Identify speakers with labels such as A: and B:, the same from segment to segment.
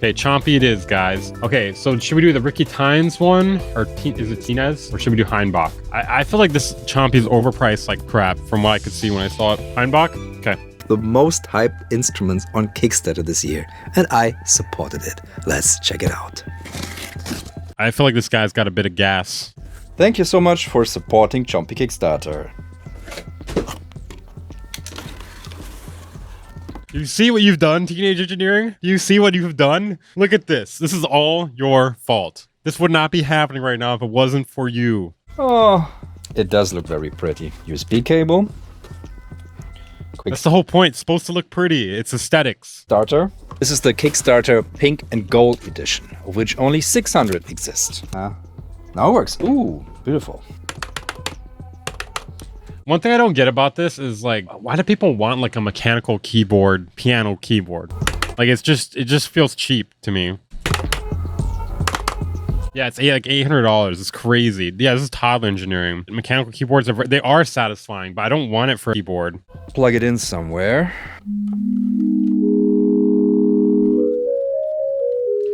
A: Okay, Chompi it is, guys. Okay, so should we do the Ricky Tynes one? Or is it Tinez? Or should we do Heinbach? I feel like this Chompi is overpriced like crap from what I could see when I saw it. Heinbach? Okay.
B: The most hyped instruments on Kickstarter this year, and I supported it. Let's check it out.
A: I feel like this guy's got a bit of gas.
C: Thank you so much for supporting Chompi Kickstarter.
A: You see what you've done, Teenage Engineering? You see what you've done? Look at this. This is all your fault. This would not be happening right now if it wasn't for you.
C: Oh, it does look very pretty. USB cable. Quick
A: That's the whole point. It's supposed to look pretty. It's aesthetics.
C: starter.
B: This is the Kickstarter Pink and Gold edition, of which only 600 exist.
C: Now it works. Ooh, beautiful.
A: One thing I don't get about this is like, why do people want like a mechanical keyboard, piano keyboard? Like it just feels cheap to me. Yeah, it's like $800. It's crazy. Yeah, this is toddler engineering. Mechanical keyboards they are satisfying, but I don't want it for a keyboard.
C: Plug it in somewhere.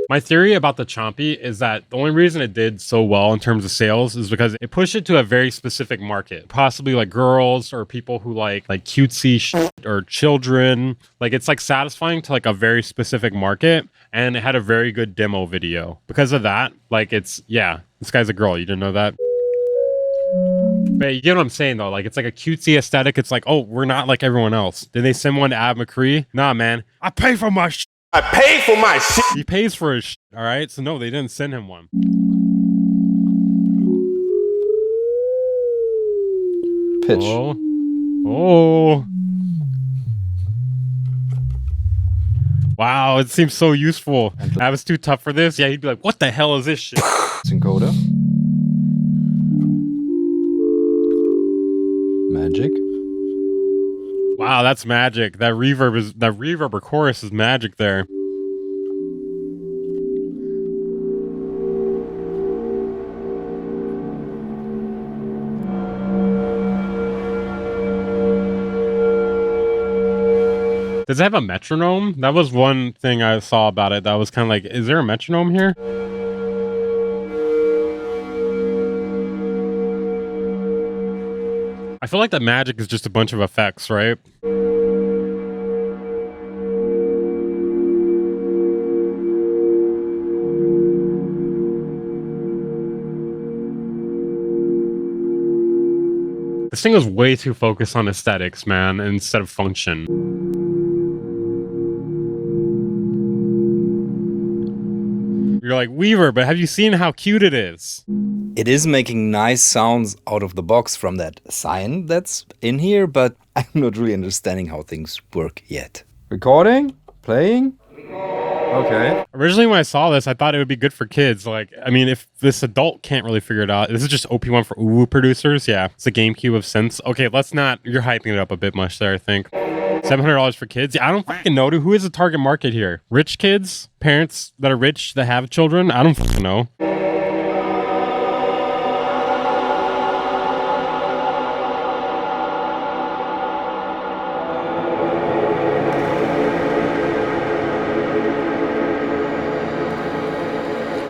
A: My theory about the Chompi is that the only reason it did so well in terms of sales is because it pushed it to a very specific market, possibly like girls or people who like cutesy shit or children. Like it's like satisfying to like a very specific market, and it had a very good demo video. Because of that, like this guy's a girl. You didn't know that? But you get what I'm saying though, like it's like a cutesy aesthetic. It's like, oh, we're not like everyone else. Did they send one to Ab McCree? Nah, man. I pay for my shit.
D: I pay for my shit.
A: He pays for his shit, all right? So no, they didn't send him one.
C: Pitch.
A: Oh. Wow, it seems so useful. I was too tough for this. Yeah, he'd be like, what the hell is this shit?
C: Encoder. Magic.
A: Wow, that's magic. That reverb or chorus is magic there. Does it have a metronome? That was one thing I saw about it that was kind of like, is there a metronome here? I feel like the magic is just a bunch of effects, right? This thing was way too focused on aesthetics, man, instead of function. You're like, Weaver, but have you seen how cute it is?
B: It is making nice sounds out of the box from that sign that's in here, but I'm not really understanding how things work yet.
C: Recording? Playing? Okay.
A: Originally, when I saw this, I thought it would be good for kids. Like, I mean, if this adult can't really figure it out, this is just OP1 for Uwu producers. Yeah, it's a GameCube of sense. Okay, let's not. You're hyping it up a bit much there, I think. $700 for kids. Yeah, I don't fucking know. Who is the target market here? Rich kids? Parents that are rich that have children? I don't fucking know.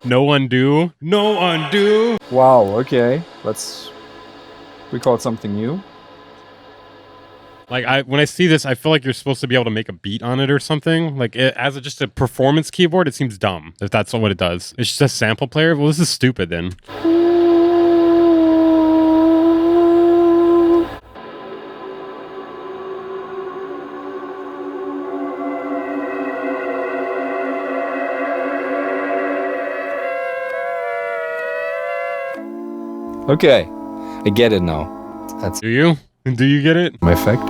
A: No undo. No undo.
C: Wow, okay. Let's record something new.
A: Like when I see this, I feel like you're supposed to be able to make a beat on it or something. Like as just a performance keyboard, it seems dumb if that's what it does. It's just a sample player. Well, this is stupid then.
B: Okay, I get it now. That's
A: Do you? Do you get it?
B: my effect.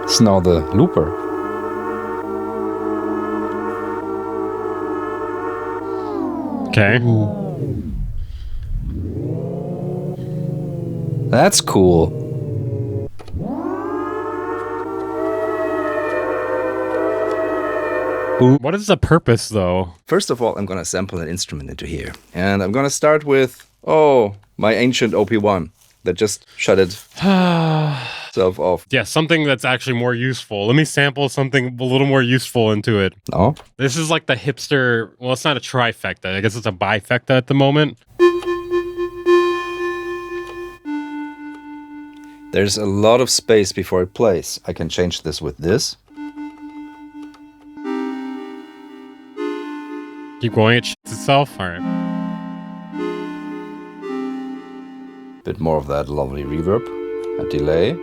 B: It's now the looper.
A: Okay.
B: That's cool.
A: What is the purpose, though?
B: First of all, I'm gonna sample an instrument into here. And I'm gonna start with, oh, my ancient OP1 that just shut itself off.
A: Yeah, something that's actually more useful. Let me sample something a little more useful into it.
B: No?
A: This is like the hipster, well, it's not a trifecta. I guess it's a bifecta at the moment.
B: There's a lot of space before it plays. I can change this with this.
A: Keep going, it shits itself. All right.
B: Bit more of that lovely reverb, a delay.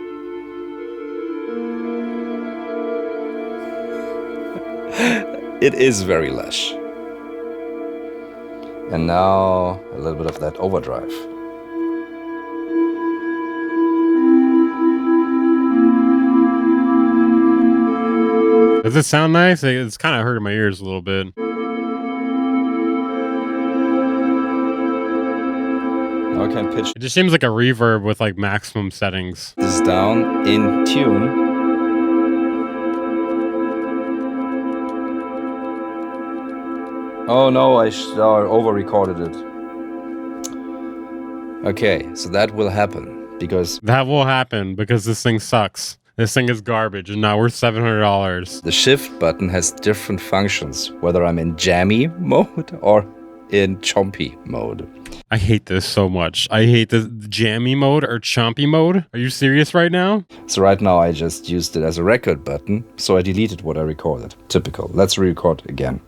B: It is very lush. And now a little bit of that overdrive.
A: Does it sound nice? It's kind of hurting my ears a little bit.
B: Now I can pitch
A: It just seems like a reverb with like maximum settings.
B: this down in tune. Oh no, I over-recorded it. Okay, so that will happen because
A: That will happen because this thing sucks. This thing is garbage and now we're $700.
B: the shift button has different functions, whether I'm in jammy mode or in chompy mode.
A: I hate this so much. I hate the jammy mode or chompy mode. Are you serious right now?
B: So right now I just used it as a record button, so I deleted what I recorded. Typical. Let's re-record again.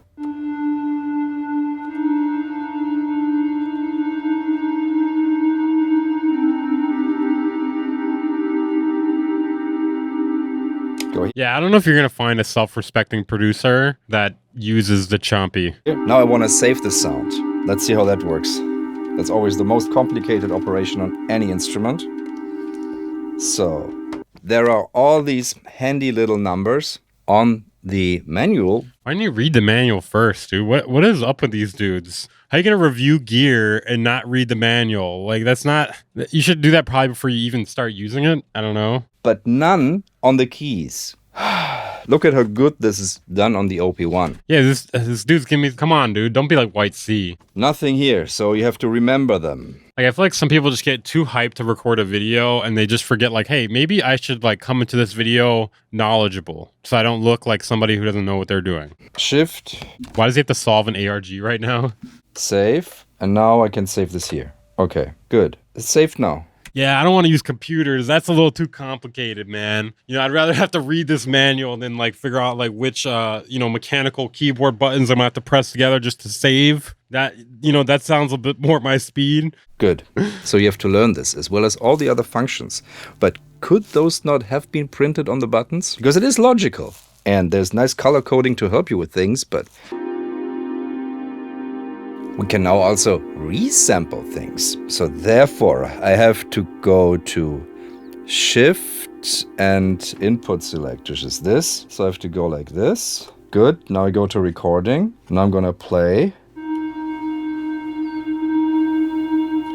B: Go
A: Yeah, I don't know if you're going to find a self-respecting producer that uses the chompy.
B: here. Now I want to save the sound. Let's see how that works. That's always the most complicated operation on any instrument. So there are all these handy little numbers on the manual.
A: Why didn't you read the manual first, dude? What is up with these dudes? How are you going to review gear and not read the manual? Like, that's not... You should do that probably before you even start using it. I don't know.
B: But none on the keys. Look at how good this is done on the OP1.
A: Yeah, this dude's giving me... Come on, dude. Don't be like White C.
B: Nothing here, so you have to remember them.
A: Like, I feel like some people just get too hyped to record a video and they just forget, like, hey, maybe I should, like, come into this video knowledgeable so I don't look like somebody who doesn't know what they're doing.
B: Shift,
A: Why does he have to solve an ARG right now?
B: save, and now I can save this here. Okay, good. It's saved now.
A: Yeah, I don't want to use computers. That's a little too complicated, man. You know, I'd rather have to read this manual than like figure out like which, mechanical keyboard buttons I'm gonna have to press together just to save. That, that sounds a bit more my speed.
B: Good. So you have to learn this as well as all the other functions. But could those not have been printed on the buttons? Because it is logical. And there's nice color coding to help you with things, but we can now also resample things. So therefore, I have to go to Shift and Input Select, which is this. So I have to go like this. Good. Now I go to Recording. Now I'm gonna play.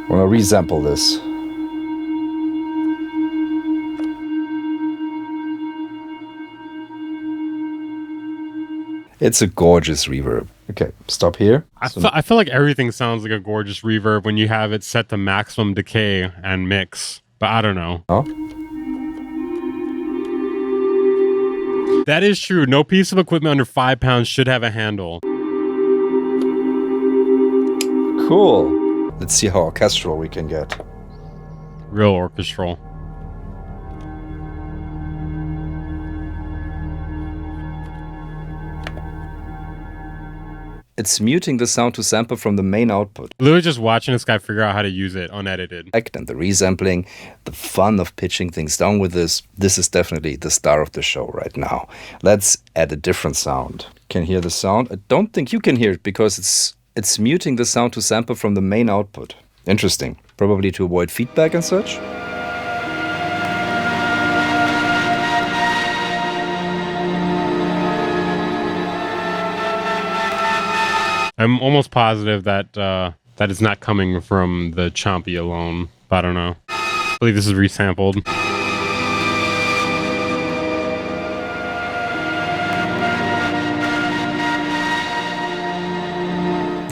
B: I'm gonna resample this. It's a gorgeous reverb. Okay, stop here.
A: I feel like everything sounds like a gorgeous reverb when you have it set to maximum decay and mix. But I don't know.
B: Oh.
A: That is true. No piece of equipment under 5 pounds should have a handle.
B: Cool. Let's see how orchestral we can get.
A: Real orchestral.
B: It's muting the sound to sample from the main output.
A: Literally just watching this guy figure out how to use it unedited.
B: And the resampling, the fun of pitching things down with this is definitely the star of the show right now. Let's add a different sound. Can you hear the sound? I don't think you can hear it because it's muting the sound to sample from the main output. Interesting. Probably to avoid feedback and such.
A: I'm almost positive that that is not coming from the Chompi alone, but I don't know. I believe this is resampled.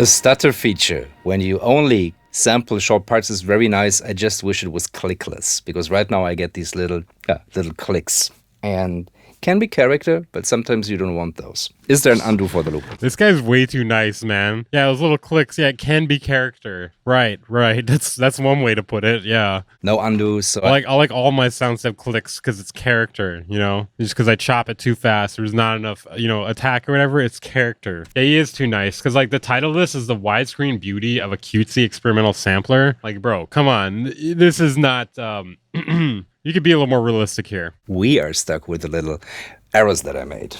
B: The stutter feature, when you only sample short parts, is very nice. I just wish it was clickless, because right now I get these little clicks. And can be character, but sometimes you don't want those. Is there an undo for the loop?
A: This guy's way too nice, man. Yeah, those little clicks. Yeah, it can be character. Right. That's one way to put it. Yeah.
B: No undo. So
A: I like all my sounds to have clicks because it's character. You know, just because I chop it too fast, there's not enough, attack or whatever. It's character. Yeah, he is too nice because like the title of this is the widescreen beauty of a cutesy experimental sampler. Like, bro, come on. This is not. You could be a little more realistic here.
B: We are stuck with the little errors that I made.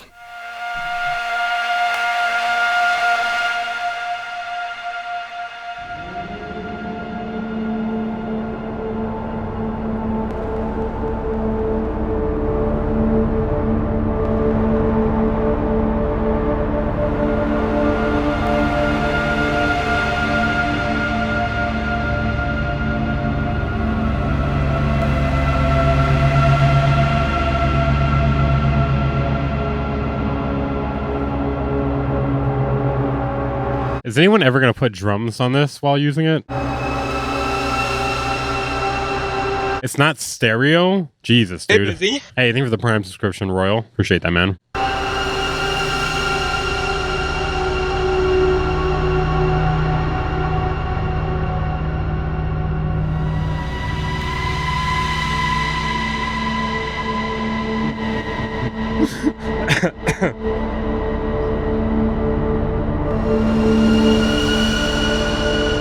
A: Is anyone ever going to put drums on this while using it? It's not stereo? Jesus, dude. Hey, thank you for the Prime subscription, Royal. Appreciate that, man.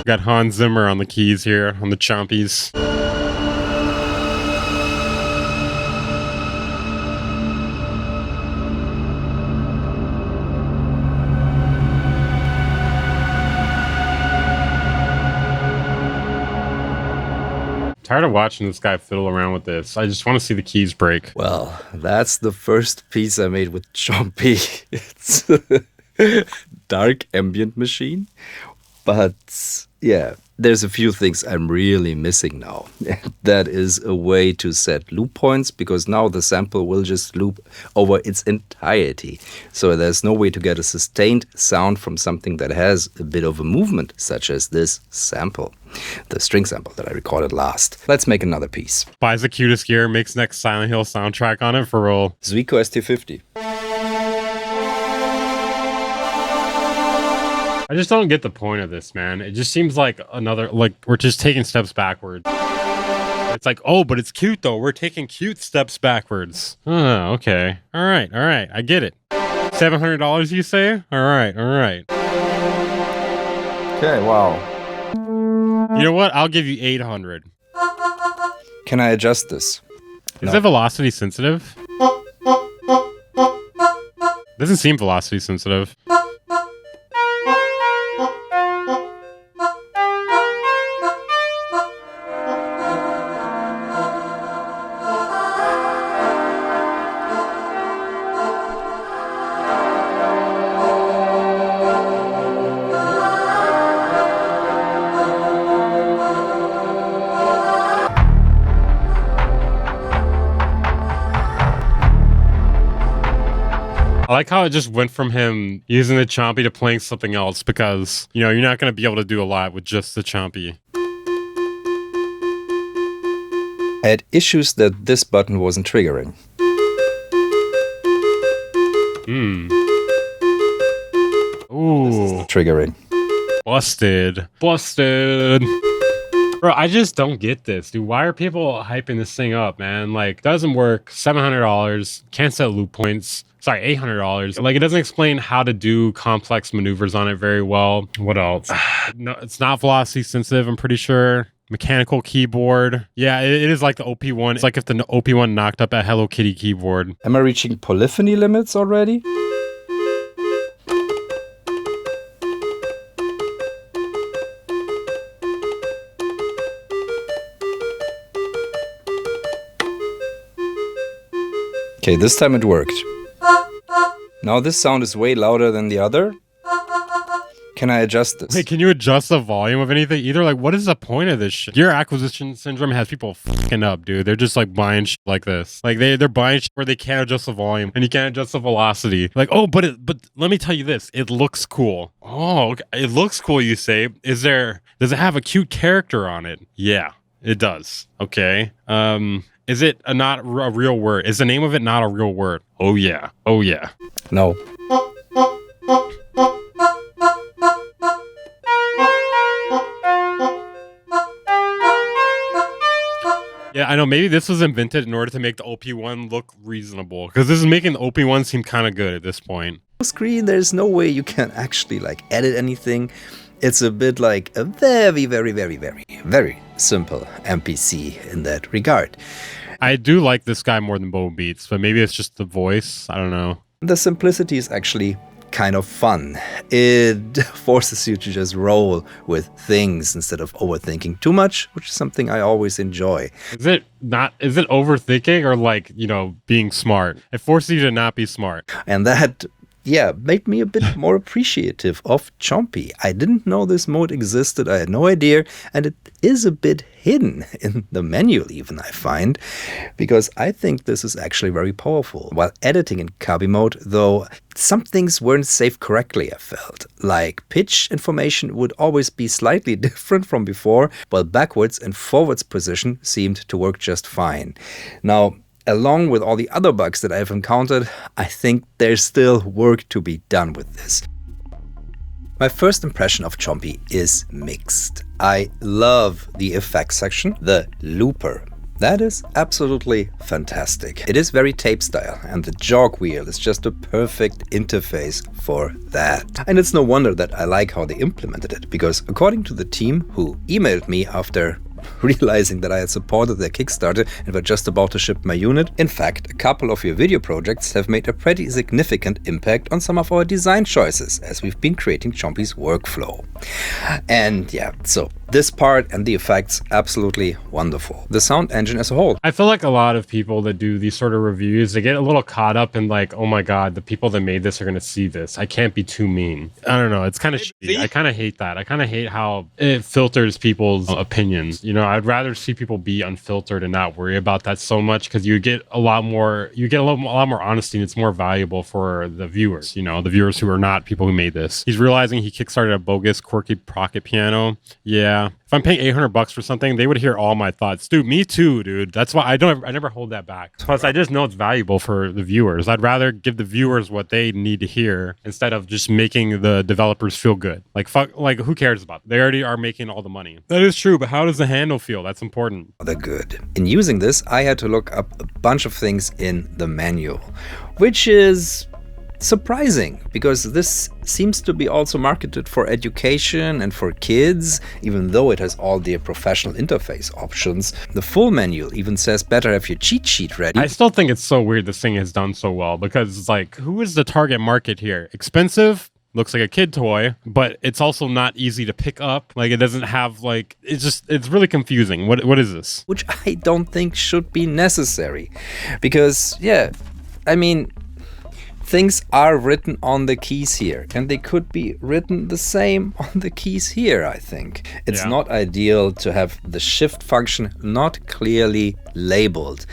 A: Got Hans Zimmer on the keys here, on the Chompies. Tired of watching this guy fiddle around with this. I just want to see the keys break.
B: Well, that's the first piece I made with Chompi. It's dark ambient machine. But yeah, there's a few things I'm really missing now. That is a way to set loop points, because now the sample will just loop over its entirety. So there's no way to get a sustained sound from something that has a bit of a movement, such as this sample, the string sample that I recorded last. Let's make another piece.
A: Buys the cutest gear, makes next Silent Hill soundtrack on it for real.
B: Zuiko ST50.
A: I just don't get the point of this, man. It just seems like we're just taking steps backwards. It's like, oh, but it's cute though. We're taking cute steps backwards. Oh, okay. All right. I get it. $700, you say? All right.
B: Okay, wow.
A: You know what? I'll give you 800.
B: Can I adjust this?
A: Is it velocity sensitive? Doesn't seem velocity sensitive. I like how it just went from him using the Chompi to playing something else because, you're not going to be able to do a lot with just the Chompi.
B: I had issues that this button wasn't triggering.
A: Ooh.
B: Triggering.
A: Busted. Bro, I just don't get this, dude. Why are people hyping this thing up, man? Like, doesn't work. $700. Can't set loop points. Sorry, $800. Like, it doesn't explain how to do complex maneuvers on it very well. What else? No, it's not velocity sensitive, I'm pretty sure. Mechanical keyboard. Yeah, it is like the OP1. It's like if the OP1 knocked up a Hello Kitty keyboard.
B: Am I reaching polyphony limits already? Okay, this time it worked. Now this sound is way louder than the other. Can I adjust this?
A: Wait, can you adjust the volume of anything? Either like, what is the point of this shit? Your acquisition syndrome has people fucking up, dude. They're just like buying shit like this. Like they're buying shit where they can't adjust the volume and you can't adjust the velocity. Like, oh, but let me tell you this. It looks cool. Oh, okay. It looks cool, you say. Does it have a cute character on it? Yeah, it does. Okay. Is it not a real word? Is the name of it not a real word? Oh yeah. Oh yeah.
B: No.
A: Yeah, I know. Maybe this was invented in order to make the OP1 look reasonable, because this is making the OP1 seem kind of good at this point.
B: Screen, there's no way you can actually like edit anything. It's a bit like a very, very, very, very, very simple NPC in that regard.
A: I do like this guy more than Bo Beats, but maybe it's just the voice. I don't know.
B: The simplicity is actually kind of fun. It forces you to just roll with things instead of overthinking too much, which is something I always enjoy.
A: Is it overthinking or like, being smart? It forces you to not be smart.
B: And that, made me a bit more appreciative of Chompi. I didn't know this mode existed, I had no idea, and it is a bit hidden in the manual even, I find, because I think this is actually very powerful. While editing in Kabi mode, though, some things weren't saved correctly, I felt. Like pitch information would always be slightly different from before, while backwards and forwards position seemed to work just fine. Now, along with all the other bugs that I've encountered, I think there's still work to be done with this. My first impression of Chompi is mixed. I love the effects section, the looper. That is absolutely fantastic. It is very tape style, and the jog wheel is just a perfect interface for that. And it's no wonder that I like how they implemented it, because according to the team who emailed me after realizing that I had supported their Kickstarter and were just about to ship my unit, in fact, a couple of your video projects have made a pretty significant impact on some of our design choices as we've been creating Chompi's workflow. And so this part and the effects, absolutely wonderful. The sound engine as a whole.
A: I feel like a lot of people that do these sort of reviews, they get a little caught up in like, oh my God, the people that made this are going to see this. I can't be too mean. I don't know. It's kind of shitty. I kind of hate that. I kind of hate how it filters people's opinions. I'd rather see people be unfiltered and not worry about that so much, because you get a lot more honesty, and it's more valuable for the viewers, the viewers who are not people who made this. He's realizing he kickstarted a bogus, quirky pocket piano. Yeah. If I'm paying $800 for something, they would hear all my thoughts. Dude, me too, dude. That's why I never hold that back. Plus, I just know it's valuable for the viewers. I'd rather give the viewers what they need to hear instead of just making the developers feel good. Like, fuck, like who cares about it? They already are making all the money. That is true, but how does the handle feel? That's important.
B: They're good. In using this, I had to look up a bunch of things in the manual, which is surprising, because this seems to be also marketed for education and for kids, even though it has all the professional interface options. The full manual even says better have your cheat sheet ready.
A: I still think it's so weird this thing has done so well, because it's like, who is the target market here? Expensive? Looks like a kid toy, but it's also not easy to pick up. Like, it doesn't have like, it's really confusing. What is this?
B: Which I don't think should be necessary, because things are written on the keys here, and they could be written the same on the keys here, I think. It's not ideal to have the shift function not clearly labeled.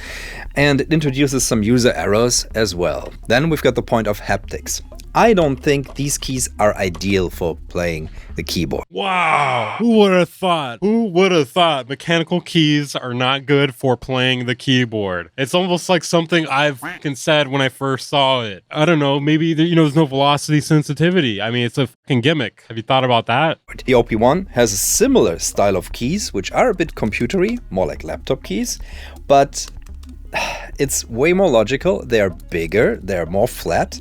B: And it introduces some user errors as well. Then we've got the point of haptics. I don't think these keys are ideal for playing the keyboard.
A: Wow. Who would have thought? Who would have thought mechanical keys are not good for playing the keyboard? It's almost like something I've fucking said when I first saw it. I don't know. Maybe, there's no velocity sensitivity. I mean, it's a fucking gimmick. Have you thought about that?
B: The OP1 has a similar style of keys, which are a bit computery, more like laptop keys, but it's way more logical. They're bigger, they're more flat,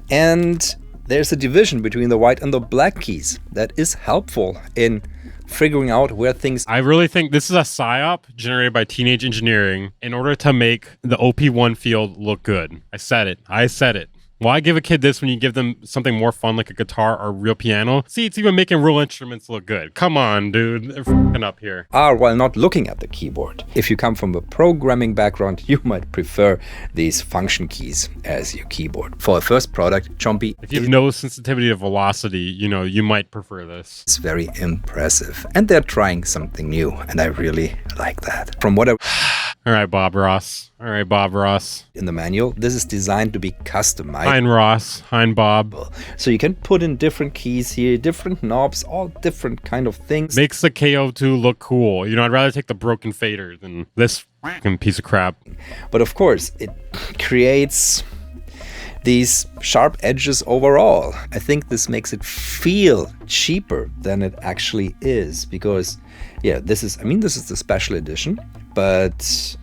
B: and there's a division between the white and the black keys that is helpful in figuring out where things...
A: I really think this is a psyop generated by Teenage Engineering in order to make the OP1 field look good. I said it. Why give a kid this when you give them something more fun like a guitar or a real piano? See, it's even making real instruments look good. Come on, dude. They're f***ing up here.
B: Are while not looking at the keyboard. If you come from a programming background, you might prefer these function keys as your keyboard. For a first product, Chompi
A: If you have no sensitivity to velocity, you know, you might prefer this.
B: is very impressive. And they're trying something new, and I really like that. From what I
A: All right, Bob Ross. All right, Bob Ross.
B: in the manual, this is designed to be customized.
A: Hein Ross. Hein Bob.
B: So you can put in different keys here, different knobs, all different kind of things.
A: Makes the KO2 look cool. You know, I'd rather take the broken fader than this fucking piece of crap.
B: But of course, it creates these sharp edges overall. I think this makes it feel cheaper than it actually is because, yeah, this is the special edition, but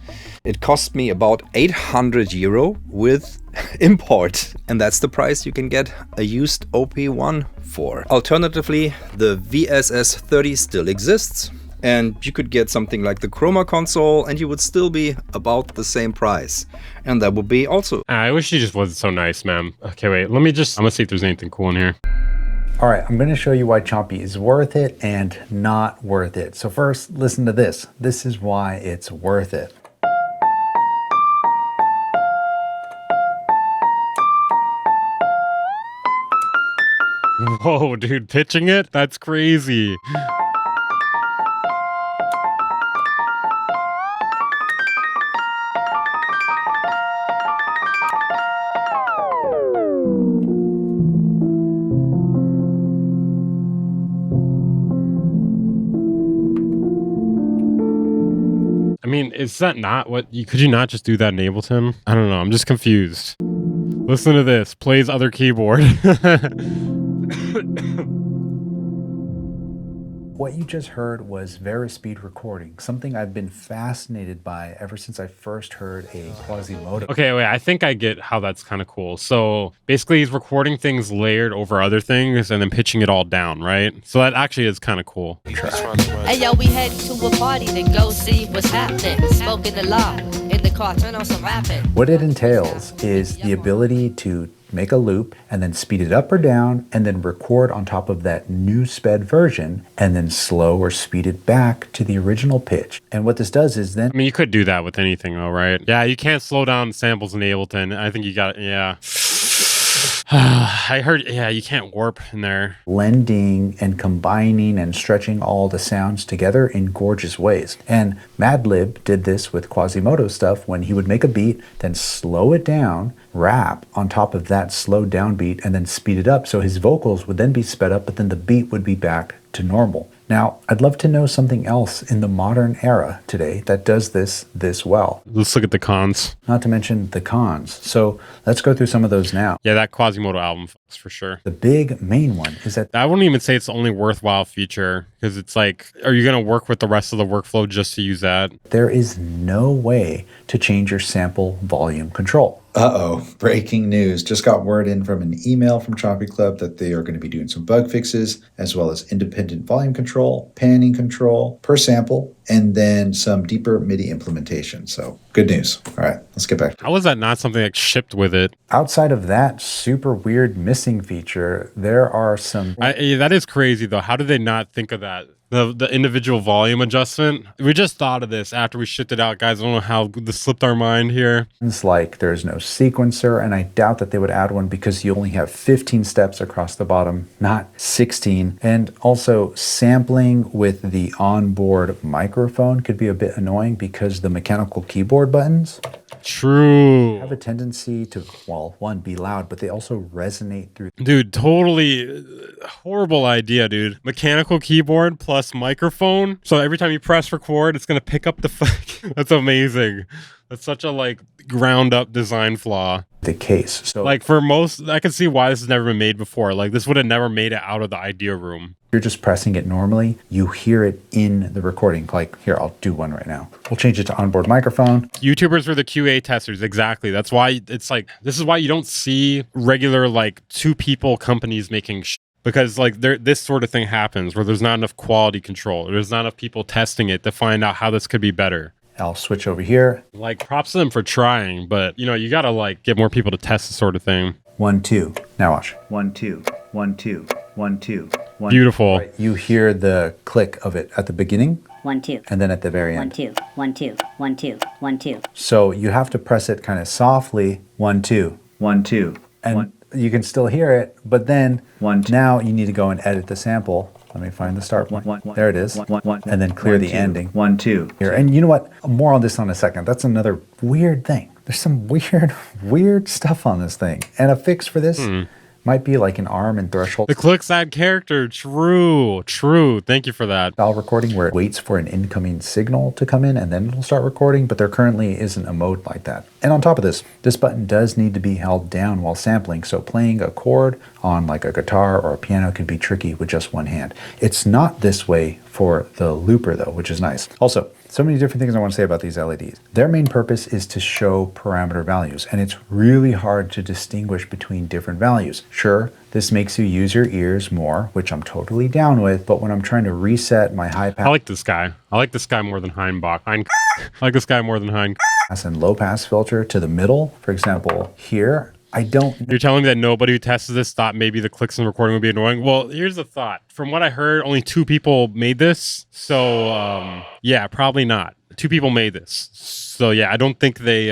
B: it cost me about 800 euro with import, and that's the price you can get a used OP1 for. Alternatively, the VSS 30 still exists, and you could get something like the Chroma console and you would still be about the same price. And that would be also...
A: I wish she just wasn't so nice, man. Okay, wait. I'm gonna see if there's anything cool in here.
D: All right, I'm going to show you why Chompi is worth it and not worth it. So first, listen to this. This is why it's worth it.
A: Whoa, dude, pitching it? That's crazy. I mean, is that not what could you not just do that in Ableton? I don't know. I'm just confused. Listen to this. Plays other keyboard.
D: What you just heard was Verispeed recording, something I've been fascinated by ever since I first heard a Quasimodo.
A: Okay, wait, I think I get how that's kind of cool. So basically he's recording things layered over other things and then pitching it all down, right? So that actually is kind of cool.
E: Hey yo, we head to a party to go see what's happening. Smoking a lot in the car, turn on some rapping.
D: What it entails is the ability to make a loop and then speed it up or down and then record on top of that new sped version and then slow or speed it back to the original pitch. And what this does is then...
A: I mean, you could do that with anything though, right? Yeah, you can't slow down samples in Ableton. I think you got, yeah. I heard, yeah, you can't warp in there.
D: Blending and combining and stretching all the sounds together in gorgeous ways. And Madlib did this with Quasimodo stuff when he would make a beat, then slow it down, rap on top of that slowed down beat, and then speed it up. So his vocals would then be sped up, but then the beat would be back to normal. Now, I'd love to know something else in the modern era today that does this well.
A: Let's look at the cons.
D: Not to mention the cons. So let's go through some of those now.
A: Yeah, that Quasimodo album fucks for sure.
D: The big main one is that
A: I wouldn't even say it's the only worthwhile feature because it's like, are you going to work with the rest of the workflow just to use that?
D: there is no way to change your sample volume control.
F: Uh-oh, breaking news. Just got word in from an email from Chompi Club that they are going to be doing some bug fixes, as well as independent volume control, panning control per sample, and then some deeper MIDI implementation. So good news. All right, let's get back to it.
A: How is that not something that shipped with it?
D: Outside of that super weird missing feature, there are some...
A: Yeah, that is crazy though. How did they not think of that? The individual volume adjustment. We just thought of this after we shipped it out, guys. I don't know how this slipped our mind here.
D: It's like there's no sequencer, and I doubt that they would add one because you only have 15 steps across the bottom, not 16. And also sampling with the onboard microphone could be a bit annoying because the mechanical keyboard buttons
A: True.
D: have a tendency to, well, one, be loud, but they also resonate through.
A: Dude, totally horrible idea, dude. Mechanical keyboard plus microphone. So every time you press record, it's going to pick up the fuck. That's amazing. That's such a like ground up design flaw.
D: The case. So
A: Like for most, I can see why this has never been made before. Like this would have never made it out of the idea room.
D: you're just pressing it normally, you hear it in the recording. Like here, I'll do one right now. We'll change it to onboard microphone.
A: YouTubers were the QA testers. Exactly. That's why it's like, this is why you don't see regular like two people companies making because like this sort of thing happens where there's not enough quality control. There's not enough people testing it to find out how this could be better.
D: I'll switch over here.
A: Like props to them for trying, but you know, you gotta like get more people to test this sort of thing.
D: 1, 2. Now watch. 1, 2, 1, 2, 1, 2, 1.
A: Beautiful.
D: Right. You hear the click of it at the beginning
G: 1, 2.
D: and then at the very
G: 1,
D: end.
G: 2, 1, 2, 1, 2, 1, 2.
D: So you have to press it kind of softly. 1, 2, 1, 2. And you can still hear it, but then now you need to go and edit the sample. Let me find the start point. There it is. And then clear the ending. 1, 2. Here. And you know what? More on this on a second. That's another weird thing. There's some weird stuff on this thing. And a fix for this might be like an arm and threshold
A: The clicks add character. True. Thank you for that.
D: style recording where it waits for an incoming signal to come in and then it'll start recording, but there currently isn't a mode like that. And on top of this button does need to be held down while sampling, so playing a chord on like a guitar or a piano could be tricky with just one hand. It's not this way for the looper though, which is nice. Also, so many different things I want to say about these LEDs. Their main purpose is to show parameter values, and it's really hard to distinguish between different values. Sure, this makes you use your ears more, which I'm totally down with, but when I'm trying to reset my high
A: I
D: pass
A: like this guy. I like this guy more than Heinbach. I like this guy more than Hein.
D: and low pass filter to the middle, for example, here, I don't
A: You're telling me that nobody who tested this thought maybe the clicks in the recording would be annoying? Well, here's the thought. From what I heard, only 2 people made this. So, yeah, probably not. 2 people made this. So, yeah, I don't think they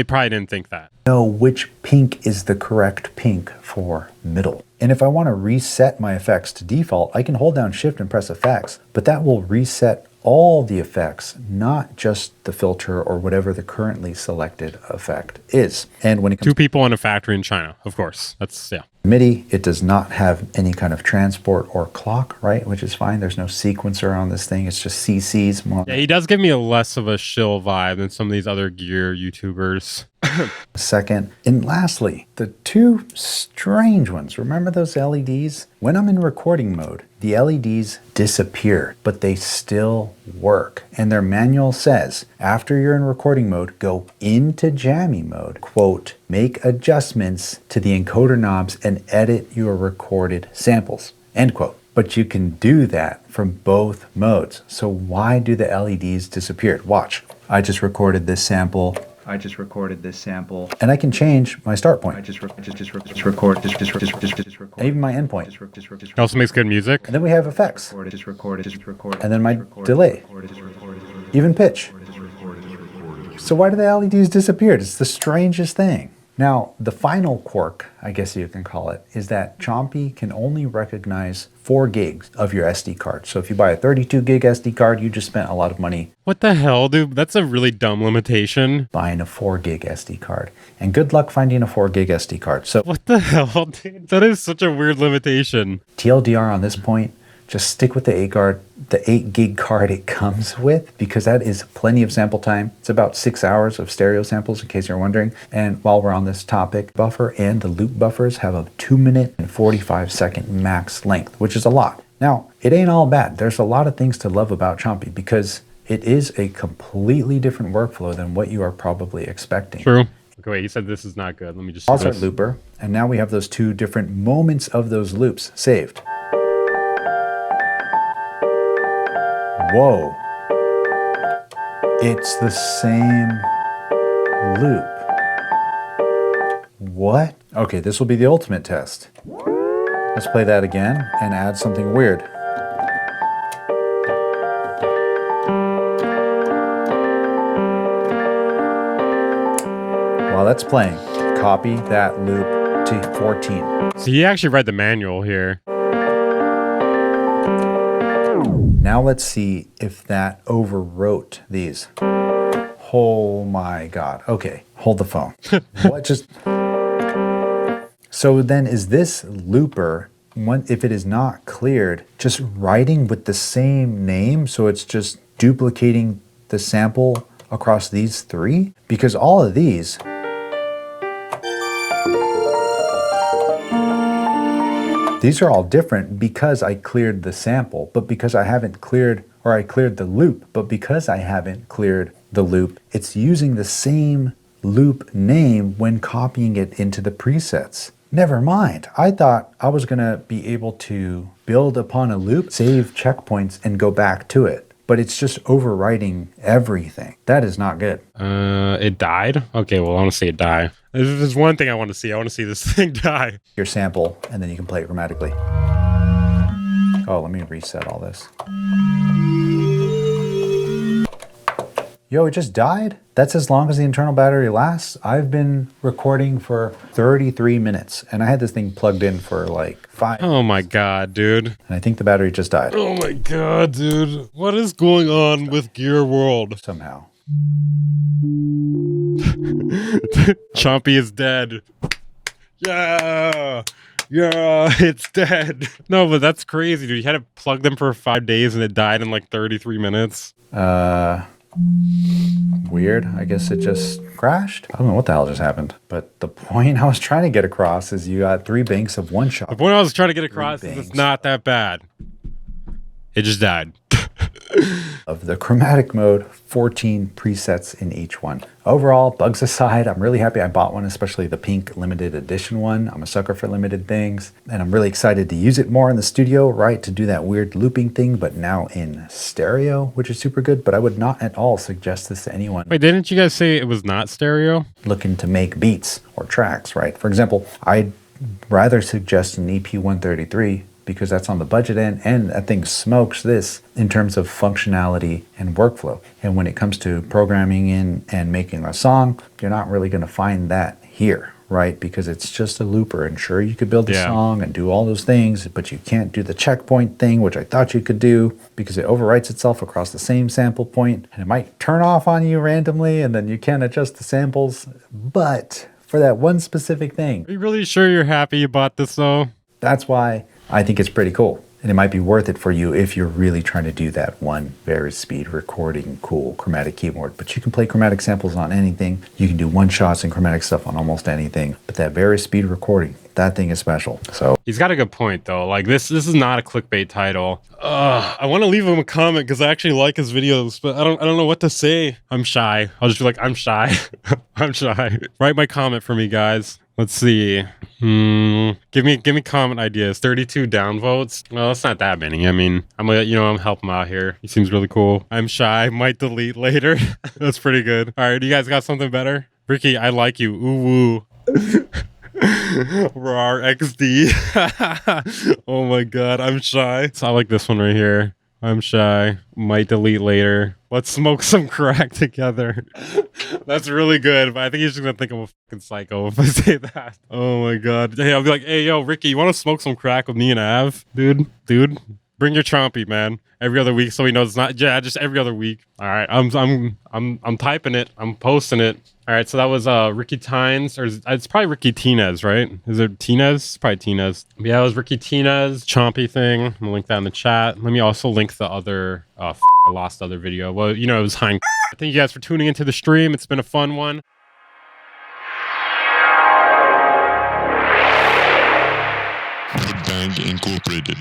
A: probably didn't think that.
D: know which pink is the correct pink for middle. And if I want to reset my effects to default, I can hold down shift and press effects, but that will reset all the effects, not just the filter or whatever the currently selected effect is. And when it comes
A: 2 people in a factory in China, of course. That's, yeah.
D: to MIDI, it does not have any kind of transport or clock, right? Which is fine. There's no sequencer on this thing. It's just CCs. More
A: Yeah, he does give me a less of a shill vibe than some of these other gear YouTubers.
D: second. And lastly, the 2 strange ones. Remember those LEDs? When I'm in recording mode, the LEDs disappear, but they still work. And their manual says, after you're in recording mode, go into jammy mode, quote, make adjustments to the encoder knobs and edit your recorded samples, end quote. But you can do that from both modes. So why do the LEDs disappear? Watch. I just recorded this sample. And I can change my start point. And even my end point.
A: He also makes good music.
D: And then we have effects. And then my delay. Even pitch. So why do the LEDs disappear? It's the strangest thing. Now, the final quirk, I guess you can call it, is that Chompi can only recognize 4 gigs of your SD card. So if you buy a 32 gig SD card, you just spent a lot of money
A: What the hell, dude? That's a really dumb limitation.
D: buying a 4 gig SD card. And good luck finding a 4 gig SD card. So
A: What the hell, dude? That is such a weird limitation.
D: TLDR on this point, just stick with the 8 gig card it comes with, because that is plenty of sample time. It's about 6 hours of stereo samples, in case you're wondering. And while we're on this topic, buffer and the loop buffers have a 2-minute and 45-second max length, which is a lot. Now, it ain't all bad. There's a lot of things to love about Chompi, because it is a completely different workflow than what you are probably expecting.
A: True. Okay, wait, he said this is not good. Let me just
D: Also
A: do
D: at
A: this.
D: looper, and now we have those 2 different moments of those loops saved. Whoa. It's the same loop. What? Okay, this will be the ultimate test. Let's play that again and add something weird. While that's playing, copy that loop to 14.
A: So he actually read the manual here.
D: Now let's see if that overwrote these. Oh my God. Okay, hold the phone. What just... So then is this looper, if it is not cleared, just writing with the same name, so it's just duplicating the sample across these 3? Because all of these... These are all different because I cleared the sample, but because I haven't cleared, or I cleared the loop, but because I haven't cleared the loop, it's using the same loop name when copying it into the presets. Never mind. I thought I was gonna be able to build upon a loop, save checkpoints, and go back to it. But it's just overwriting everything. That is not good.
A: It died? Okay, well, I want to say it died. There's one thing I want to see. I want to see this thing die.
D: Your sample, and then you can play it chromatically. Oh, let me reset all this. Yo, it just died? That's as long as the internal battery lasts. I've been recording for 33 minutes, and I had this thing plugged in for like 5
A: Oh my god, dude.
D: and I think the battery just died
A: Oh my god, dude. What is going on with Gear World?
D: somehow.
A: Chompy is dead. Yeah. Yeah, it's dead. No, but that's crazy, dude. You had to plug them for 5 days and it died in like 33 minutes.
D: Weird. I guess it just crashed. I don't know what the hell just happened. But the point I was trying to get across is you got 3 banks of one shot.
A: The point I was trying to get across is it's
D: banks.
A: not that bad. It just died.
D: Of the chromatic mode, 14 presets in each one. Overall, bugs aside, I'm really happy I bought one, especially the pink limited edition one. I'm a sucker for limited things, and I'm really excited to use it more in the studio, right, to do that weird looping thing, but now in stereo, which is super good, but I would not at all suggest this to anyone
A: Wait, didn't you guys say it was not stereo?
D: looking to make beats or tracks, right? For example, I'd rather suggest an EP133 because that's on the budget end, and that thing smokes this in terms of functionality and workflow. And when it comes to programming in and making a song, you're not really going to find that here, right? Because it's just a looper, and sure, you could build a song and do all those things, but you can't do the checkpoint thing, which I thought you could do, because it overwrites itself across the same sample point, and it might turn off on you randomly, and then you can't adjust the samples. But for that one specific thing,
A: Are you really sure you're happy you bought this though?
D: that's why I think it's pretty cool. And it might be worth it for you if you're really trying to do that one very speed recording cool chromatic keyboard. But you can play chromatic samples on anything. You can do one shots and chromatic stuff on almost anything. But that very speed recording, that thing is special. So
A: He's got a good point though. Like this is not a clickbait title. I want to leave him a comment because I actually like his videos, but I don't know what to say. I'm shy. I'll just be like, I'm shy. I'm shy. Write my comment for me, guys. Let's see. Give me comment ideas. 32 downvotes. Well, that's not that many. I mean, I'm helping him out here. He seems really cool. I'm shy. Might delete later. That's pretty good. All right, you guys got something better? Ricky, I like you. Ooh woo. Rar XD. Oh my god, I'm shy. So I like this one right here. I'm shy. Might delete later. Let's smoke some crack together. That's really good, but I think he's just gonna think I'm a fucking psycho if I say that. Oh my god. Hey, I'll be like, hey yo, Ricky, you wanna smoke some crack with me and Av? Dude, bring your Chompy, man. Every other week, so he knows it's not. Yeah, just every other week. All right, I'm typing it. I'm posting it. All right, so that was Ricky Tynes, or it's probably Ricky Tinez, right? Is it Tinez? It's probably Tinez. Yeah, it was Ricky Tinez Chompy thing. I'm gonna link that in the chat. Let me also link the other I lost the other video. Well, it was Hein. Thank you guys for tuning into the stream. It's been a fun one.
H: Bang Incorporated.